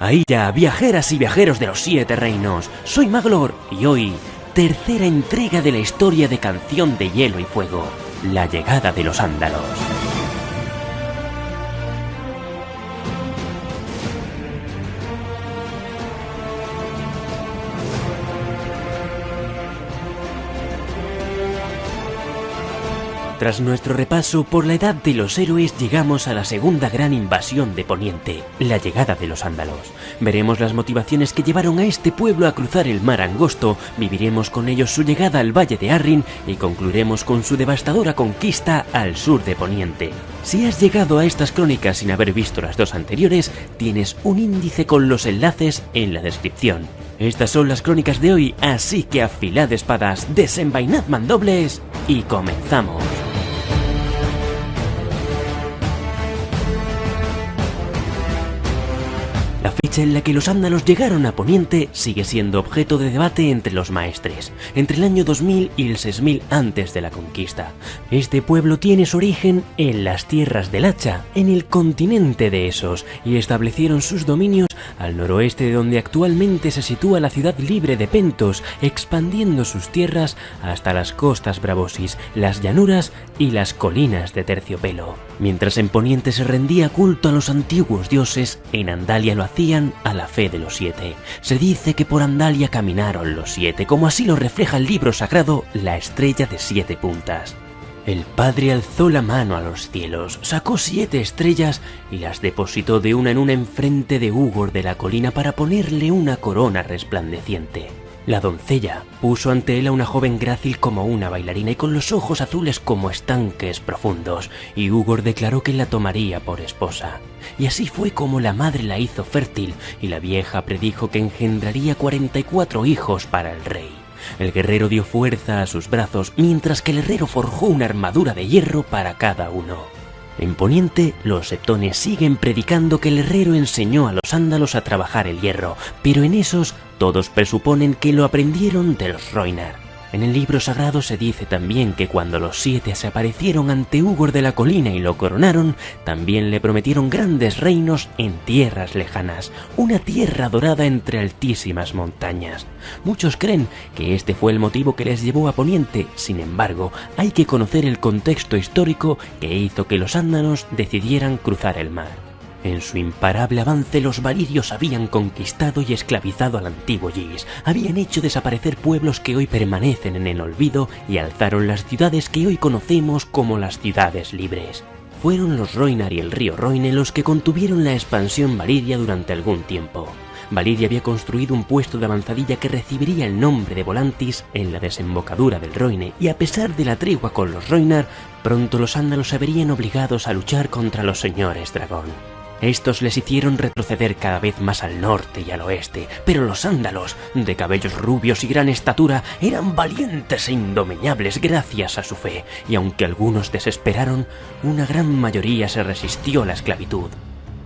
Ahí ya, viajeras y viajeros de los 7 reinos, soy Maglor y hoy, tercera entrega de la historia de Canción de Hielo y Fuego, la llegada de los Ándalos. Tras nuestro repaso por la edad de los héroes, llegamos a la segunda gran invasión de Poniente, la llegada de los Ándalos. Veremos las motivaciones que llevaron a este pueblo a cruzar el mar angosto, viviremos con ellos su llegada al Valle de Arryn y concluiremos con su devastadora conquista al sur de Poniente. Si has llegado a estas crónicas sin haber visto las dos anteriores, tienes un índice con los enlaces en la descripción. Estas son las crónicas de hoy, así que afilad espadas, desenvainad mandobles y comenzamos. La fecha en la que los Ándalos llegaron a Poniente sigue siendo objeto de debate entre los maestres, entre el año 2000 y el 6000 antes de la conquista. Este pueblo tiene su origen en las tierras del Hacha, en el continente de Essos, y establecieron sus dominios al noroeste de donde actualmente se sitúa la ciudad libre de Pentos, expandiendo sus tierras hasta las costas Braavosis, las llanuras y las colinas de Terciopelo. Mientras en Poniente se rendía culto a los antiguos dioses, en Andalia lo hacían a la fe de los 7. Se dice que por Andalia caminaron los 7, como así lo refleja el libro sagrado, la estrella de 7 puntas. El padre alzó la mano a los cielos, sacó 7 estrellas y las depositó de una en una enfrente de Ugor de la colina para ponerle una corona resplandeciente. La doncella puso ante él a una joven grácil como una bailarina y con los ojos azules como estanques profundos, y Ugor declaró que la tomaría por esposa. Y así fue como la madre la hizo fértil, y la vieja predijo que engendraría 44 hijos para el rey. El guerrero dio fuerza a sus brazos, mientras que el herrero forjó una armadura de hierro para cada uno. En Poniente, los septones siguen predicando que el herrero enseñó a los Ándalos a trabajar el hierro, pero en Essos todos presuponen que lo aprendieron de los Rhoynar. En el libro sagrado se dice también que cuando los 7 se aparecieron ante Ugor de la colina y lo coronaron, también le prometieron grandes reinos en tierras lejanas, una tierra dorada entre altísimas montañas. Muchos creen que este fue el motivo que les llevó a Poniente, sin embargo, hay que conocer el contexto histórico que hizo que los Ándalos decidieran cruzar el mar. En su imparable avance los valirios habían conquistado y esclavizado al antiguo Ys, habían hecho desaparecer pueblos que hoy permanecen en el olvido y alzaron las ciudades que hoy conocemos como las ciudades libres. Fueron los Rhoynar y el río Rhoyne los que contuvieron la expansión valiria durante algún tiempo. Valiria había construido un puesto de avanzadilla que recibiría el nombre de Volantis en la desembocadura del Rhoyne, y a pesar de la tregua con los Rhoynar, pronto los Ándalos se verían obligados a luchar contra los señores dragón. Estos les hicieron retroceder cada vez más al norte y al oeste, pero los Ándalos, de cabellos rubios y gran estatura, eran valientes e indomeñables gracias a su fe, y aunque algunos desesperaron, una gran mayoría se resistió a la esclavitud.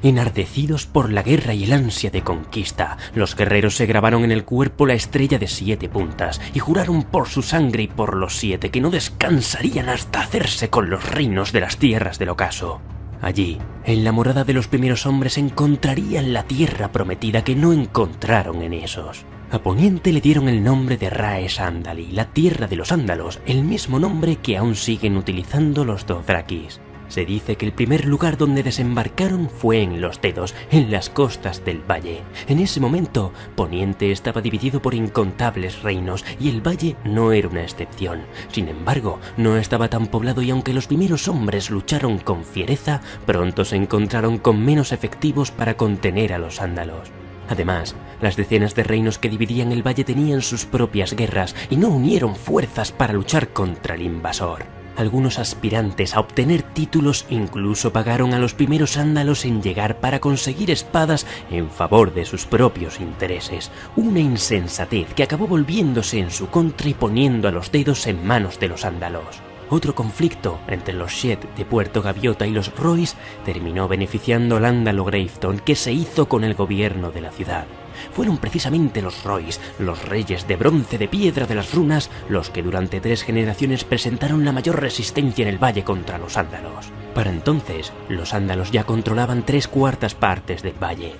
Enardecidos por la guerra y el ansia de conquista, los guerreros se grabaron en el cuerpo la estrella de 7 puntas y juraron por su sangre y por los 7 que no descansarían hasta hacerse con los reinos de las tierras del ocaso. Allí, en la morada de los primeros hombres, encontrarían la tierra prometida que no encontraron en Essos. A Poniente le dieron el nombre de Raes Andali, la tierra de los Ándalos, el mismo nombre que aún siguen utilizando los Dothrakis. Se dice que el primer lugar donde desembarcaron fue en los Dedos, en las costas del valle. En ese momento, Poniente estaba dividido por incontables reinos y el valle no era una excepción. Sin embargo, no estaba tan poblado y aunque los primeros hombres lucharon con fiereza, pronto se encontraron con menos efectivos para contener a los Ándalos. Además, las decenas de reinos que dividían el valle tenían sus propias guerras y no unieron fuerzas para luchar contra el invasor. Algunos aspirantes a obtener títulos incluso pagaron a los primeros Ándalos en llegar para conseguir espadas en favor de sus propios intereses. Una insensatez que acabó volviéndose en su contra y poniendo a los Dedos en manos de los Ándalos. Otro conflicto entre los Shed de Puerto Gaviota y los Rhoys terminó beneficiando al Ándalo Gravestone, que se hizo con el gobierno de la ciudad. Fueron precisamente los Rhoys, los reyes de bronce de piedra de las runas, los que durante 3 generaciones presentaron la mayor resistencia en el valle contra los Ándalos. Para entonces, los Ándalos ya controlaban 3/4 partes del valle.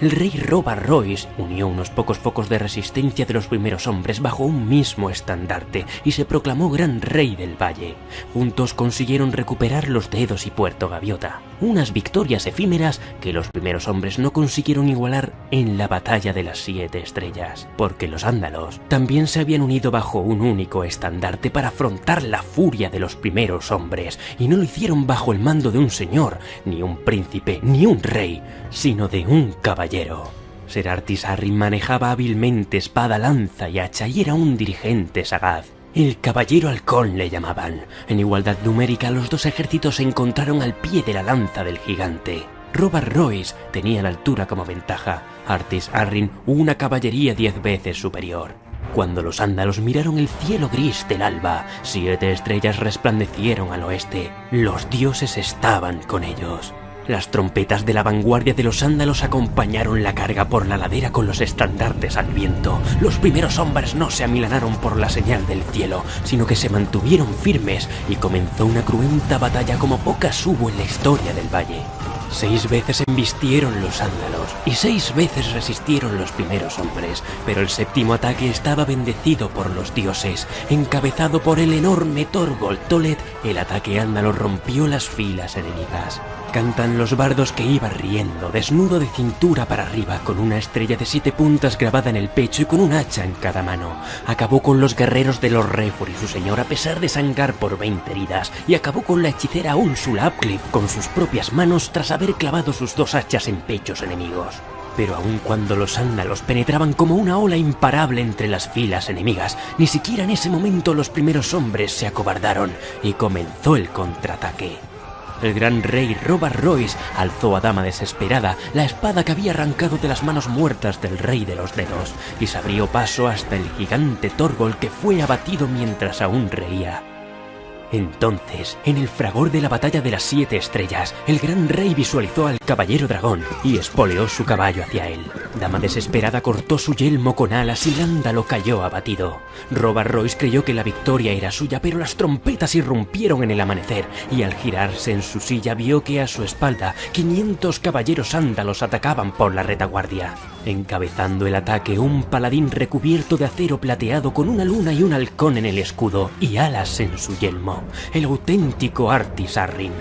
el rey Robert Royce unió unos pocos focos de resistencia de los primeros hombres bajo un mismo estandarte y se proclamó gran rey del valle. Juntos consiguieron recuperar los dedos y Puerto Gaviota, unas victorias efímeras que los primeros hombres no consiguieron igualar en la batalla de las 7 estrellas, porque los ándalos también se habían unido bajo un único estandarte para afrontar la furia de los primeros hombres, y no lo hicieron bajo el mando de un señor, ni un príncipe, ni un rey, sino de un caballero. Ser Artis Arryn manejaba hábilmente espada, lanza y hacha y era un dirigente sagaz. El Caballero Halcón le llamaban. En igualdad numérica los dos ejércitos se encontraron al pie de la lanza del gigante. Robert Royce tenía la altura como ventaja, Artis Arryn una caballería 10 veces superior. Cuando los ándalos miraron el cielo gris del alba, 7 estrellas resplandecieron al oeste. Los dioses estaban con ellos. Las trompetas de la vanguardia de los ándalos acompañaron la carga por la ladera con los estandartes al viento. Los primeros hombres no se amilanaron por la señal del cielo, sino que se mantuvieron firmes y comenzó una cruenta batalla como pocas hubo en la historia del valle. 6 veces embistieron los ándalos y 6 veces resistieron los primeros hombres, pero el séptimo ataque estaba bendecido por los dioses. Encabezado por el enorme Thorgold Tolet, el ataque ándalo rompió las filas enemigas. Cantan los bardos que iba riendo, desnudo de cintura para arriba, con una estrella de 7 puntas grabada en el pecho y con un hacha en cada mano. Acabó con los guerreros de los Refor y su señor a pesar de sangrar por 20 heridas, y acabó con la hechicera Ursula Upcliff con sus propias manos tras haber clavado sus 2 hachas en pechos enemigos. Pero aun cuando los ándalos penetraban como una ola imparable entre las filas enemigas, ni siquiera en ese momento los primeros hombres se acobardaron y comenzó el contraataque. El gran rey Robert Royce alzó a dama desesperada la espada que había arrancado de las manos muertas del rey de los dedos y se abrió paso hasta el gigante Thorgold, que fue abatido mientras aún reía. Entonces, en el fragor de la batalla de las 7 estrellas, el gran rey visualizó al caballero dragón y espoleó su caballo hacia él. Dama desesperada cortó su yelmo con alas y el ándalo cayó abatido. Robert Royce creyó que la victoria era suya, pero las trompetas irrumpieron en el amanecer y al girarse en su silla vio que a su espalda 500 caballeros ándalos atacaban por la retaguardia. Encabezando el ataque, un paladín recubierto de acero plateado con una luna y un halcón en el escudo y alas en su yelmo, el auténtico Artis Arryn.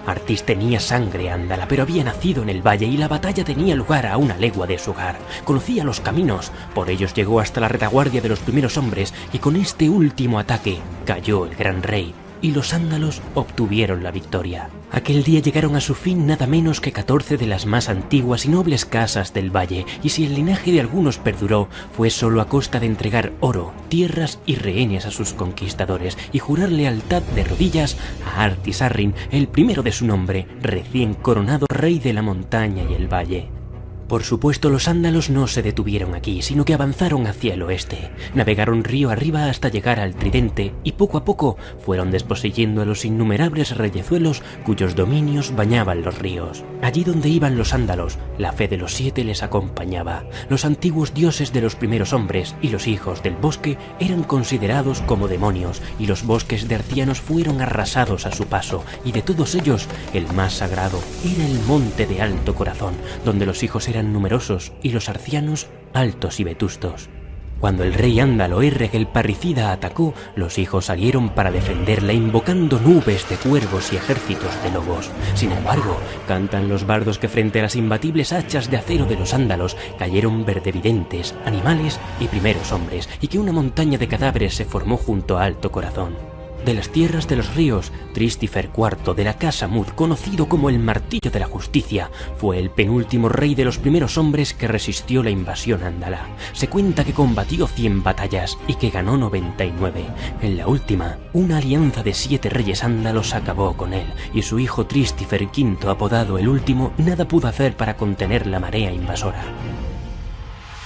Artis tenía sangre ándala, pero había nacido en el valle y la batalla tenía lugar a una legua de su hogar. Conocía los caminos, por ellos llegó hasta la retaguardia de los primeros hombres y con este último ataque cayó el gran rey y los ándalos obtuvieron la victoria. Aquel día llegaron a su fin nada menos que 14 de las más antiguas y nobles casas del valle, y si el linaje de algunos perduró, fue solo a costa de entregar oro, tierras y rehenes a sus conquistadores y jurar lealtad de rodillas a Artis Arryn, el primero de su nombre, recién coronado rey de la montaña y el valle. Por supuesto, los ándalos no se detuvieron aquí, sino que avanzaron hacia el oeste. Navegaron río arriba hasta llegar al Tridente y poco a poco fueron desposeyendo a los innumerables reyezuelos cuyos dominios bañaban los ríos. Allí donde iban los ándalos, la fe de los 7 les acompañaba. Los antiguos dioses de los primeros hombres y los hijos del bosque eran considerados como demonios y los bosques de arcianos fueron arrasados a su paso, y de todos ellos el más sagrado era el monte de Alto Corazón, donde los hijos eran numerosos y los arcianos altos y vetustos. Cuando el rey ándalo Erreg el parricida atacó, los hijos salieron para defenderla invocando nubes de cuervos y ejércitos de lobos. Sin embargo, cantan los bardos que frente a las imbatibles hachas de acero de los ándalos cayeron verdevidentes, animales y primeros hombres, y que una montaña de cadáveres se formó junto a Alto Corazón. De las tierras de los ríos, Trístifer IV de la Casa Mud, conocido como el Martillo de la Justicia, fue el penúltimo rey de los primeros hombres que resistió la invasión ándala. Se cuenta que combatió 100 batallas y que ganó 99. En la última, una alianza de 7 reyes ándalos acabó con él, y su hijo Trístifer V, apodado el Último, nada pudo hacer para contener la marea invasora.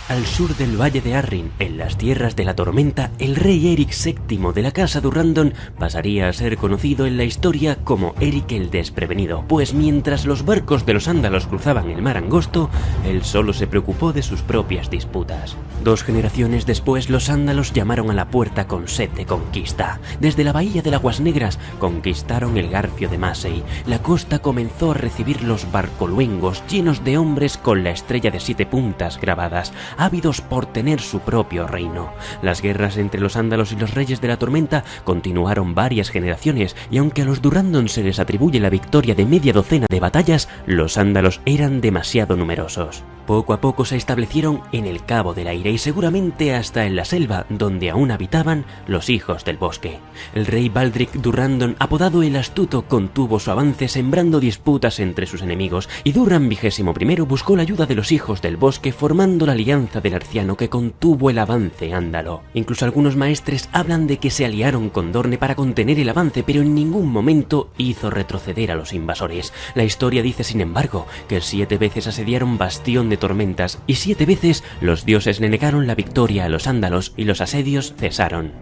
Al sur del Valle de Arryn, en las Tierras de la Tormenta, el rey Eric VII de la Casa Durrandon pasaría a ser conocido en la historia como Eric el Desprevenido, pues mientras los barcos de los ándalos cruzaban el mar angosto, él solo se preocupó de sus propias disputas. 2 generaciones después, los ándalos llamaron a la puerta con sed de conquista. Desde la bahía de Aguas Negras conquistaron el Garfio de Massey. La costa comenzó a recibir los barcoluengos llenos de hombres con la estrella de 7 puntas grabadas, ávidos por tener su propio reino. Las guerras entre los ándalos y los reyes de la tormenta continuaron varias generaciones, y aunque a los Durrandon se les atribuye la victoria de media docena de batallas, los ándalos eran demasiado numerosos. Poco a poco se establecieron en el Cabo del Aire y seguramente hasta en la selva, donde aún habitaban los hijos del bosque. El rey Baldric Durrandon, apodado el Astuto, contuvo su avance sembrando disputas entre sus enemigos, y Durran XXI buscó la ayuda de los hijos del bosque formando la alianza del Arciano que contuvo el avance ándalo. Incluso algunos maestres hablan de que se aliaron con Dorne para contener el avance, pero en ningún momento hizo retroceder a los invasores. La historia dice, sin embargo, que 7 veces asediaron Bastión de Tormentas y 7 veces los dioses le negaron la victoria a los ándalos y los asedios cesaron.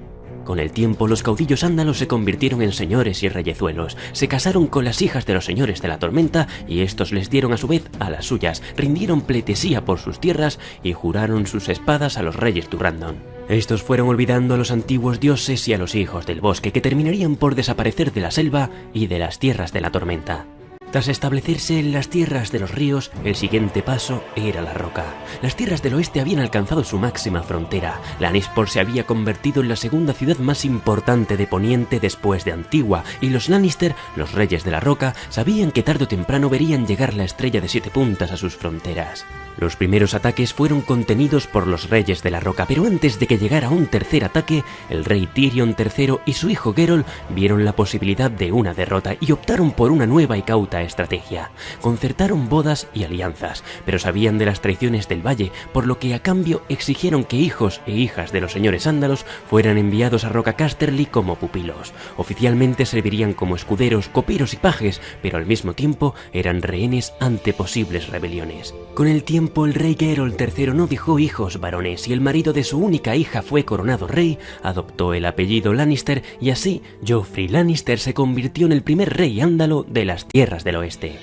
Con el tiempo, los caudillos ándalos se convirtieron en señores y reyezuelos, se casaron con las hijas de los señores de la tormenta y estos les dieron a su vez a las suyas, rindieron pleitesía por sus tierras y juraron sus espadas a los reyes Durrandon. Estos fueron olvidando a los antiguos dioses y a los hijos del bosque, que terminarían por desaparecer de la selva y de las tierras de la tormenta. Tras establecerse en las tierras de los ríos, el siguiente paso era la roca. Las tierras del oeste habían alcanzado su máxima frontera. Lannisport se había convertido en la segunda ciudad más importante de Poniente después de Antigua, y los Lannister, los reyes de la roca, sabían que tarde o temprano verían llegar la estrella de 7 puntas a sus fronteras. Los primeros ataques fueron contenidos por los reyes de la roca, pero antes de que llegara un tercer ataque, el rey Tyrion III y su hijo Geralt vieron la posibilidad de una derrota y optaron por una nueva y cauta estrategia. Concertaron bodas y alianzas, pero sabían de las traiciones del valle, por lo que a cambio exigieron que hijos e hijas de los señores ándalos fueran enviados a Roca Casterly como pupilos. Oficialmente servirían como escuderos, coperos y pajes, pero al mismo tiempo eran rehenes ante posibles rebeliones. Con el tiempo, el rey Geralt III no dejó hijos varones y el marido de su única hija fue coronado rey, adoptó el apellido Lannister y así Joffrey Lannister se convirtió en el primer rey ándalo de las tierras del oeste.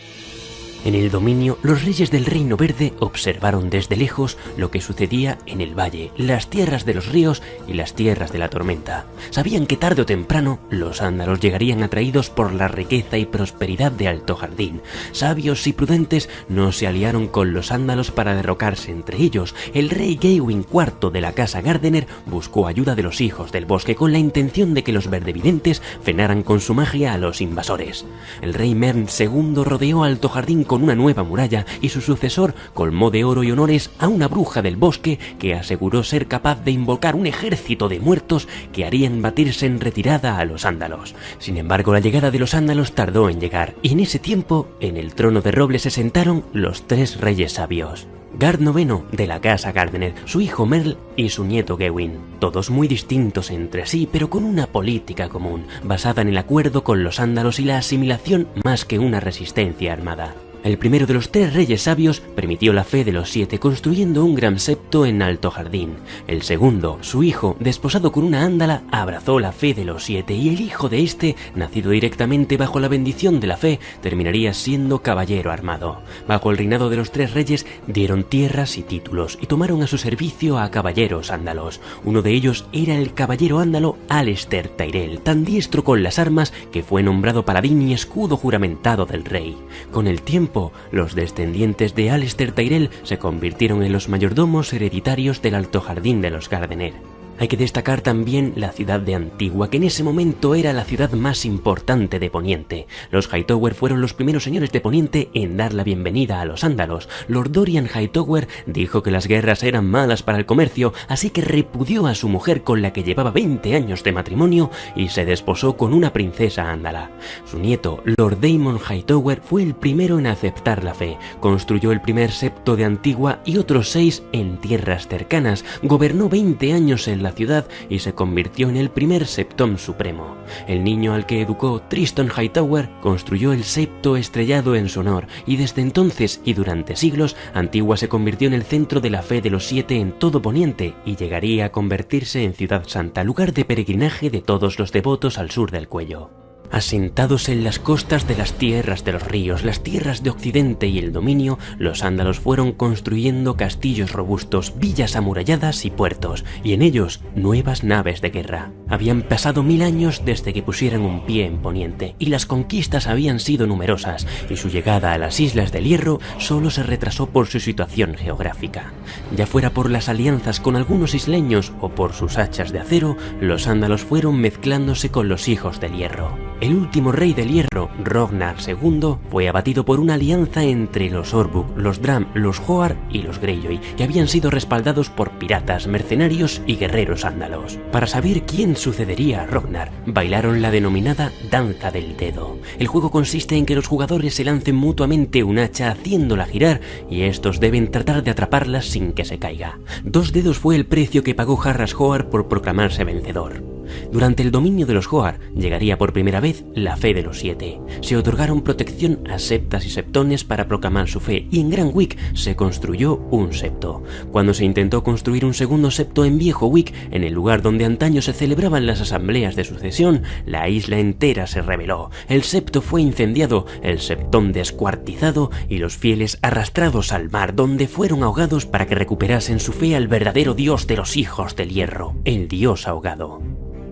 En el dominio, los reyes del Reino Verde observaron desde lejos lo que sucedía en el valle, las tierras de los ríos y las tierras de la tormenta. Sabían que tarde o temprano los ándalos llegarían atraídos por la riqueza y prosperidad de Alto Jardín. Sabios y prudentes no se aliaron con los ándalos para derrocarse entre ellos. El rey Gawain IV de la casa Gardener buscó ayuda de los hijos del bosque con la intención de que los verdevidentes frenaran con su magia a los invasores. El rey Mern II rodeó Alto Jardín con una nueva muralla y su sucesor colmó de oro y honores a una bruja del bosque que aseguró ser capaz de invocar un ejército de muertos que harían batirse en retirada a los ándalos. Sin embargo, la llegada de los ándalos tardó en llegar y en ese tiempo en el trono de roble se sentaron los 3 reyes sabios. Gard IX de la casa Gardener, su hijo Merle y su nieto Gawain, todos muy distintos entre sí pero con una política común, basada en el acuerdo con los ándalos y la asimilación más que una resistencia armada. El primero de los 3 reyes sabios permitió la fe de los 7 construyendo un gran septo en Alto Jardín. El segundo, su hijo, desposado con una ándala, abrazó la fe de los 7 y el hijo de este, nacido directamente bajo la bendición de la fe, terminaría siendo caballero armado. Bajo el reinado de los 3 reyes dieron tierras y títulos y tomaron a su servicio a caballeros ándalos. Uno de ellos era el caballero ándalo Alester Tyrell, tan diestro con las armas que fue nombrado paladín y escudo juramentado del rey. Con el tiempo, los descendientes de Alester Tyrell se convirtieron en los mayordomos hereditarios del Alto Jardín de los Gardener. Hay que destacar también la ciudad de Antigua, que en ese momento era la ciudad más importante de Poniente. Los Hightower fueron los primeros señores de Poniente en dar la bienvenida a los ándalos. Lord Dorian Hightower dijo que las guerras eran malas para el comercio, así que repudió a su mujer con la que llevaba 20 años de matrimonio y se desposó con una princesa ándala. Su nieto, Lord Daemon Hightower, fue el primero en aceptar la fe. Construyó el primer septo de Antigua y otros 6 en tierras cercanas. Gobernó 20 años en la la ciudad y se convirtió en el primer Septón Supremo. El niño al que educó Tristan Hightower construyó el septo estrellado en su honor, y desde entonces y durante siglos Antigua se convirtió en el centro de la fe de los 7 en todo Poniente y llegaría a convertirse en ciudad santa, lugar de peregrinaje de todos los devotos al sur del Cuello. Asentados en las costas de las tierras de los ríos, las tierras de Occidente y el dominio, los ándalos fueron construyendo castillos robustos, villas amuralladas y puertos, y en ellos nuevas naves de guerra. Habían pasado 1000 años desde que pusieran un pie en Poniente, y las conquistas habían sido numerosas, y su llegada a las Islas del Hierro solo se retrasó por su situación geográfica. Ya fuera por las alianzas con algunos isleños o por sus hachas de acero, los ándalos fueron mezclándose con los hijos del hierro. El último rey del hierro, Ragnar II, fue abatido por una alianza entre los Orbuk, los Dram, los Hoar y los Greyjoy, que habían sido respaldados por piratas, mercenarios y guerreros ándalos. Para saber quién sucedería a Ragnar, bailaron la denominada Danza del Dedo. El juego consiste en que los jugadores se lancen mutuamente un hacha haciéndola girar y estos deben tratar de atraparla sin que se caiga. 2 dedos fue el precio que pagó Harras Hoar por proclamarse vencedor. Durante el dominio de los Hoar llegaría por primera vez la fe de los 7. Se otorgaron protección a septas y septones para proclamar su fe, y en Grand Wick se construyó un septo. Cuando se intentó construir un segundo septo en Viejo Wick, en el lugar donde antaño se celebraban las asambleas de sucesión, la isla entera se rebeló. El septo fue incendiado, el septón descuartizado y los fieles arrastrados al mar, donde fueron ahogados para que recuperasen su fe al verdadero dios de los hijos del hierro, el dios ahogado.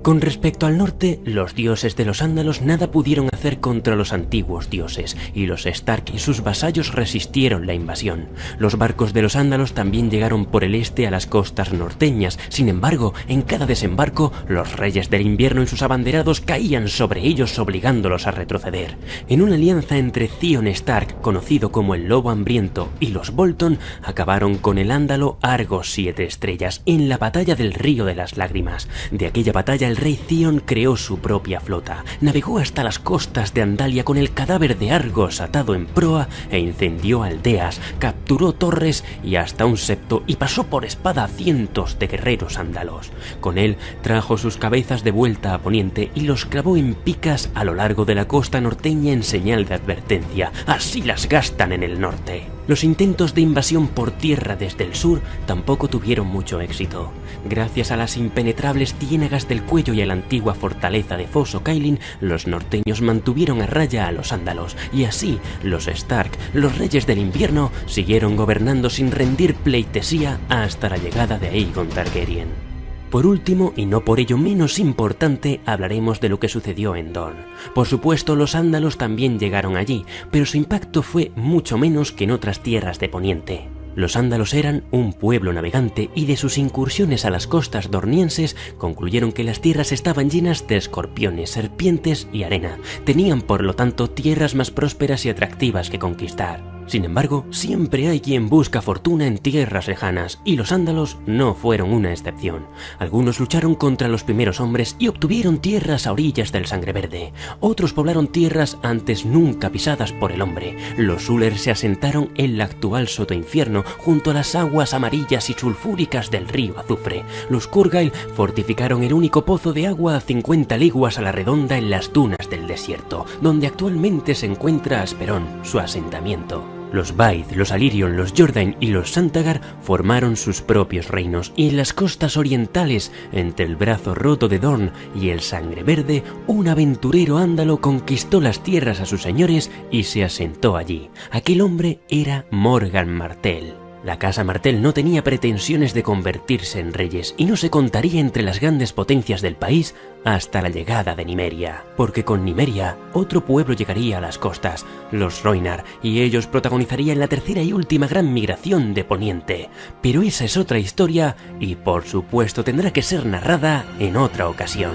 Con respecto al norte, los dioses de los ándalos nada pudieron hacer contra los antiguos dioses, y los Stark y sus vasallos resistieron la invasión. Los barcos de los ándalos también llegaron por el este a las costas norteñas. Sin embargo, en cada desembarco, los reyes del invierno y sus abanderados caían sobre ellos obligándolos a retroceder. En una alianza entre Theon Stark, conocido como el Lobo Hambriento, y los Bolton, acabaron con el ándalo Argos 7 Estrellas en la batalla del Río de las Lágrimas. De aquella batalla el rey Theon creó su propia flota, navegó hasta las costas de Andalia con el cadáver de Argos atado en proa e incendió aldeas, capturó torres y hasta un septo y pasó por espada a cientos de guerreros ándalos. Con él trajo sus cabezas de vuelta a Poniente y los clavó en picas a lo largo de la costa norteña en señal de advertencia. Así las gastan en el norte. Los intentos de invasión por tierra desde el sur tampoco tuvieron mucho éxito. Gracias a las impenetrables ciénagas del Cuello y a la antigua fortaleza de Fosso Cailin, los norteños mantuvieron a raya a los ándalos, y así los Stark, los reyes del invierno, siguieron gobernando sin rendir pleitesía hasta la llegada de Aegon Targaryen. Por último, y no por ello menos importante, hablaremos de lo que sucedió en Dorne. Por supuesto, los ándalos también llegaron allí, pero su impacto fue mucho menos que en otras tierras de Poniente. Los ándalos eran un pueblo navegante y de sus incursiones a las costas dornienses concluyeron que las tierras estaban llenas de escorpiones, serpientes y arena. Tenían por lo tanto tierras más prósperas y atractivas que conquistar. Sin embargo, siempre hay quien busca fortuna en tierras lejanas, y los ándalos no fueron una excepción. Algunos lucharon contra los primeros hombres y obtuvieron tierras a orillas del Sangre Verde. Otros poblaron tierras antes nunca pisadas por el hombre. Los Uller se asentaron en la actual Sotoinfierno, junto a las aguas amarillas y sulfúricas del río Azufre. Los Kurgail fortificaron el único pozo de agua a 50 leguas a la redonda en las dunas del desierto, donde actualmente se encuentra Asperón, su asentamiento. Los Vaith, los Alirion, los Jordain y los Santagar formaron sus propios reinos, y en las costas orientales, entre el brazo roto de Dorne y el Sangre Verde, un aventurero ándalo conquistó las tierras a sus señores y se asentó allí. Aquel hombre era Morgan Martell. La casa Martell no tenía pretensiones de convertirse en reyes y no se contaría entre las grandes potencias del país hasta la llegada de Nymeria, porque con Nymeria otro pueblo llegaría a las costas, los Rhoynar, y ellos protagonizarían la tercera y última gran migración de Poniente. Pero esa es otra historia y por supuesto tendrá que ser narrada en otra ocasión.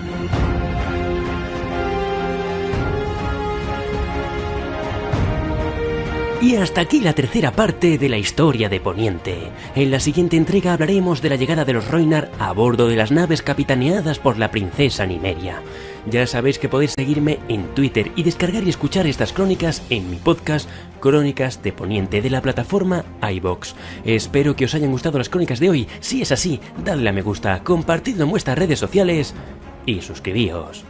Y hasta aquí la tercera parte de la historia de Poniente. En la siguiente entrega hablaremos de la llegada de los Rhoynar a bordo de las naves capitaneadas por la princesa Nymeria. Ya sabéis que podéis seguirme en Twitter y descargar y escuchar estas crónicas en mi podcast Crónicas de Poniente de la plataforma iVoox. Espero que os hayan gustado las crónicas de hoy. Si es así, dadle a me gusta, compartidlo en vuestras redes sociales y suscribíos.